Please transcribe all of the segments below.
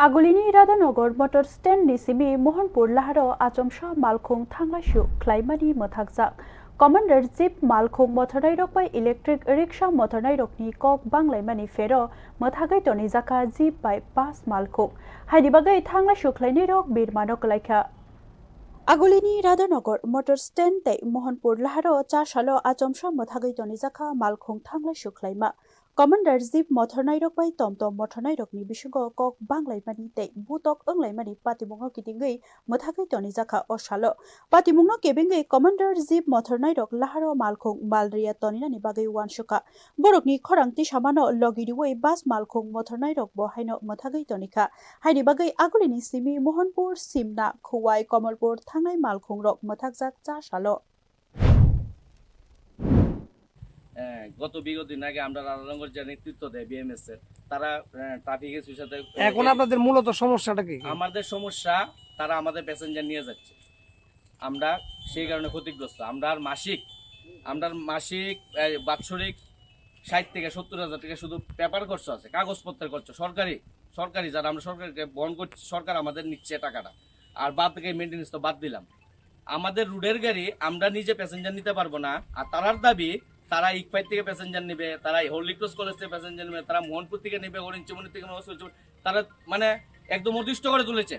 आगुलिनी Radhanagar motor stand निसिमी मोहनपुर लाहारो आचमसा malkhung thanglaisu claimani mwthakjak Commander Jeep malkhung motornairok by electric rickshaw motornairokni kok banglaimani fero mwthagai toni jaka jeep by bus malkhung haidi bagai thanglaisu clainirok birmanok laika Agulini Radhanagar motor stand tei Mohanpur laharo cha salo achomsa mwthagai toni jaka malkhung thanglaisu claima Commander Jeep motornairok by tomtom motornairokni bisingo kok banglaimani tei butok onglaimani patimungno kitingei mwthagai toni jaka osalo patimungno kebengei Commander Jeep motornairok laharo malkhung malria toninani bagai wanshuka borokni khorangti samano logiriwei bus malkhung motornairok bo haino mwthagai tonika haini bagai agulini simi Mohanpur simna khuwai Kamalpur thangnai malkhung rok mwthakjak cha salo গত বিগত দিন আগে আমরা রাধানগর যে নেতৃত্ব দেয় BMS এর তারা ট্রাফিক এর সাথে এখন আপনাদের মূলত সমস্যাটা কি আমাদের সমস্যা তারা আমাদের প্যাসেঞ্জার নিয়ে যাচ্ছে আমরা সেই কারণে ক্ষতিগ্রস্ত আমরা মাসিক বাৎসরিক 60 থেকে 70,000 টাকা শুধু পেপার খরচ আছে কাগজপত্রের খরচ সরকারি যারা আমরা সরকারকে বহন করছি সরকার আমাদের নিচ্ছে টাকাটা আর বাদ থেকে মেইনটেনেন্স তো বাদ দিলাম আমাদের রুটের গাড়ি আমরা নিজে প্যাসেঞ্জার নিতে পারবো না আর তারার দাবি তারা ইকফাই থেকে প্যাসেঞ্জার নেবে তারা হোলি ক্রস কলেজ থেকে প্যাসেঞ্জার নেবে তারা মোহনপুর থেকে নেবে হরিণচিমনি থেকে তারা মানে একদম অদৃষ্ট করে তুলেছে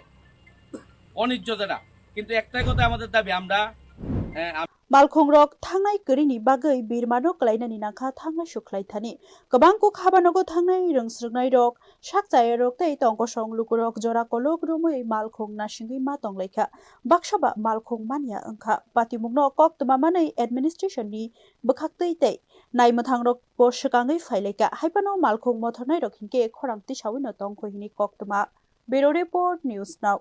অনিজ্য যেটা কিন্তু একটাই কথা আমাদের দাবি আমরা malkhung rok thangnai krini bagai birmano klainani nakha thangnai suklai thani gobang ko khabanogo thangnai rungsrungnai rok sakjai rok tei tongkosong lukurok jora kolok rumui malkhung nasingi ma tonglaikha baksaba malkhung mania angkha patimungno kok tmamanai administration ni bukhaktei tei naimuthang rok bo swakangai phailaika haipano malkhung mothornai rok hinke khorangti sawino tongkho hini kok tma Bureau Report News Now